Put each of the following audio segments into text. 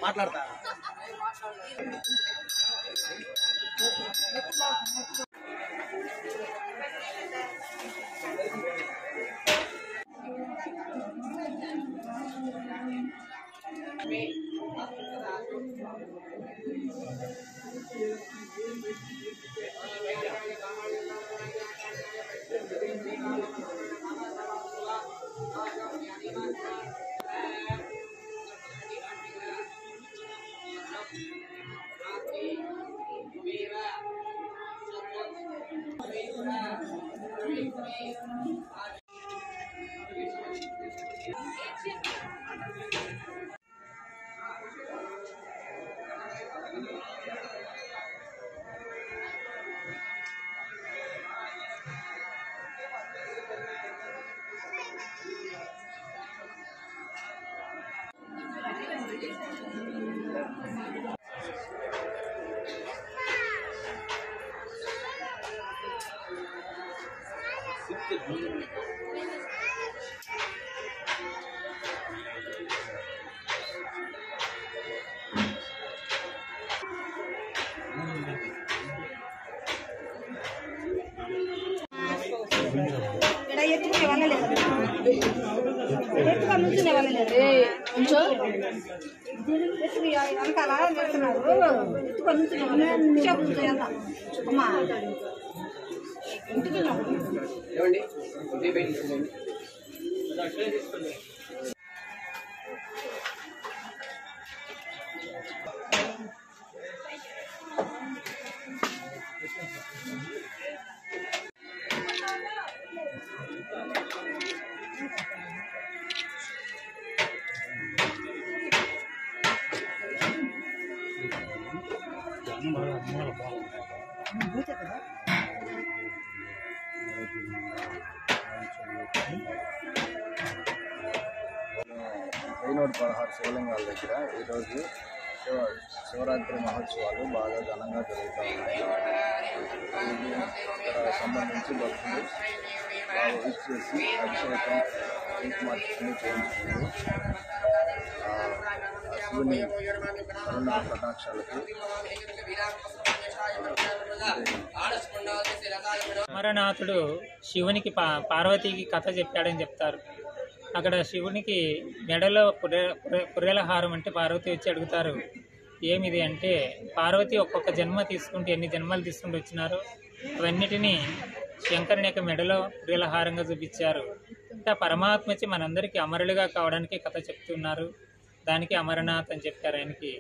మాట్లాడతా వెయ్యినూట 16 శివలింగాల దగ్గర ఈరోజు శివరాత్రి మహోత్సవాలు బాగా ఘనంగా జరుగుతూ ఉన్నాయి. ఇక్కడ సంబంధించి భక్తులు బాగా విచ్చేసి అభిషేకం కుంకుమార్చన చేయించుకుంటూ శివుని కరుణా కటాక్షాలకు అమరనాథుడు శివునికి పార్వతికి కథ చెప్పాడని చెప్తారు. అక్కడ శివునికి మెడలో పుర్రెల హారం అంటే పార్వతి వచ్చి అడుగుతారు, ఏమిది అంటే పార్వతి ఒక్కొక్క జన్మ తీసుకుంటే ఎన్ని జన్మలు తీసుకుంటూ వచ్చినారో అవన్నిటినీ శంకరుని యొక్క మెడలో పుర్రెల హారంగా చూపించారు. అంటే పరమాత్మ వచ్చి మనందరికీ అమరులుగా కావడానికి కథ చెప్తున్నారు. దానికి అమరనాథ్ అని చెప్పారు ఆయనకి.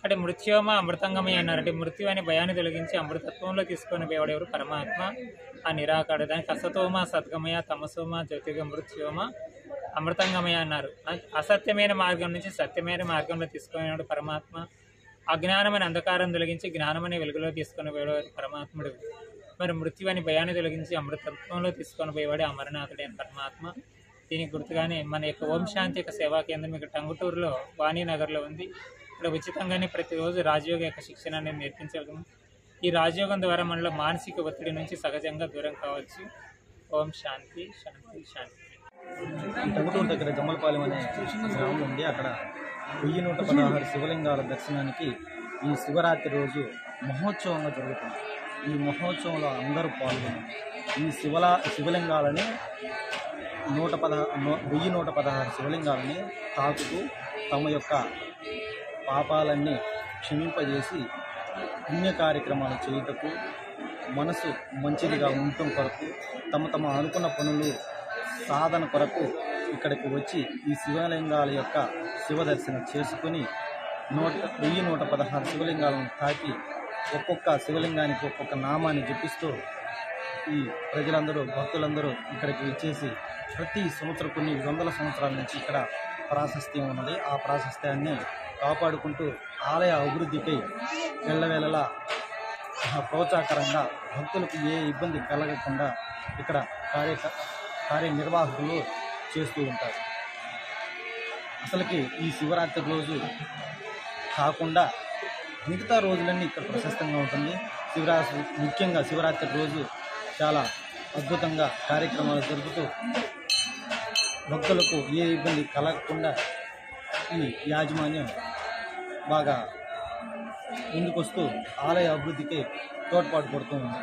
అంటే మృత్యోమ అమృతంగమే అన్నారు. అంటే మృత్యు అనే భయాన్ని తొలగించి అమృతత్వంలో తీసుకొని పోయేవాడు పరమాత్మ, ఆ నిరాకారుడు. దానికి అసతోమ సద్గమయ తమసోమ జ్యోతిగ మృత్యోమ అమృతంగమయ అన్నారు. అసత్యమైన మార్గం నుంచి సత్యమైన మార్గంలో తీసుకునేవాడు పరమాత్మ. అజ్ఞానమైన అంధకారం తొలగించి జ్ఞానమనే వెలుగులో తీసుకొని పోయేవాడు పరమాత్ముడు. మరి మృత్యు అని భయాన్ని తొలగించి అమృతత్వంలో తీసుకొని పోయేవాడు అమరనాథుడే అని పరమాత్మ. దీనికి గుర్తుగానే మన యొక్క ఓం శాంతి యొక్క సేవా కేంద్రం ఇక్కడ టంగుటూరులో వాణీనగర్లో ఉంది. ఇక్కడ ఉచితంగానే ప్రతిరోజు రాజయోగ యొక్క శిక్షణ అనేది నేర్పించగలము. ఈ రాజయోగం ద్వారా మనలో మానసిక ఒత్తిడి నుంచి సహజంగా దూరం కావచ్చు. ఓం శాంతి శాంతి శాంతి. టంగుటూరు దగ్గర జమ్మలపాలెం అనే గ్రామం ఉంది. అక్కడ 1116 శివలింగాల దర్శనానికి ఈ శివరాత్రి రోజు మహోత్సవంగా జరుగుతుంది. ఈ మహోత్సవంలో అందరూ పాల్గొన్నారు. ఈ శివలింగాలని 1116 శివలింగాలని తాకుతూ తమ యొక్క పాపాలన్నీ క్షమింపజేసి పుణ్య కార్యక్రమాలు చేయుటకు, మనసు మంచిదిగా ఉండటం కొరకు, తమ అనుకున్న పనులు సాధన కొరకు ఇక్కడికి వచ్చి ఈ శివలింగాల యొక్క శివదర్శనం చేసుకుని 1116 శివలింగాలను తాకి ఒక్కొక్క శివలింగానికి ఒక్కొక్క నామాన్ని జపిస్తూ ఈ ప్రజలందరూ భక్తులందరూ ఇక్కడికి వచ్చేసి ప్రతి సంవత్సరం కొన్ని వందల సంవత్సరాల నుంచి ఇక్కడ ప్రాశస్త్యం ఉన్నది. ఆ ప్రాశస్త్యాన్ని కాపాడుకుంటూ ఆలయ అభివృద్ధికై వెళ్ళవేళలా ప్రోత్సాహకరంగా భక్తులకు ఏ ఇబ్బంది కలగకుండా ఇక్కడ కార్యనిర్వాహకులు చేస్తూ ఉంటారు. అసలుకి ఈ శివరాత్రి రోజు కాకుండా మిగతా రోజులన్నీ ఇక్కడ ప్రశస్తంగా ఉంటుంది. ముఖ్యంగా శివరాత్రి రోజు చాలా అద్భుతంగా కార్యక్రమాలు జరుపుతూ భక్తులకు ఏ ఇబ్బంది కలగకుండా ఈ యాజమాన్యం బాగా ముందుకొస్తూ ఆలయ అభివృద్ధికి తోడ్పాటు పడుతూ ఉంది.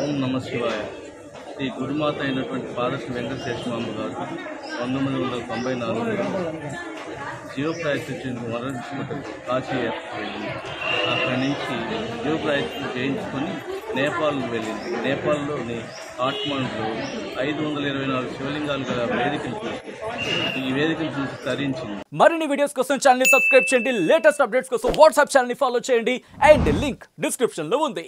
ఓం నమ శివాయ. శ్రీ గురుమాత అయినటువంటి పార్వతి వెంకటేశ్వరమ్మ గారు 1994లో శివప్రాయశ్చిత్తం వరదించుకుంటారు కాశీ వెళ్ళింది. అక్కడి నుంచి శివప్రాయశ్చిత్తం చేయించుకొని నేపాల్ వెళ్ళింది. నేపాల్లోని కాఠ్మండ్లో 524 శివలింగాలు గల వేదికను చూసి ఈ వేదికను చూసి తరించింది. మరిన్ని వీడియోస్ కోసం ఛానల్ ని సబ్స్క్రైబ్ చేయండి. లేటెస్ట్ అప్డేట్స్ కోసం వాట్సాప్ ఛానల్ ని ఫాలో చేయండి. అండ్ లింక్ డిస్క్రిప్షన్ లో ఉంది.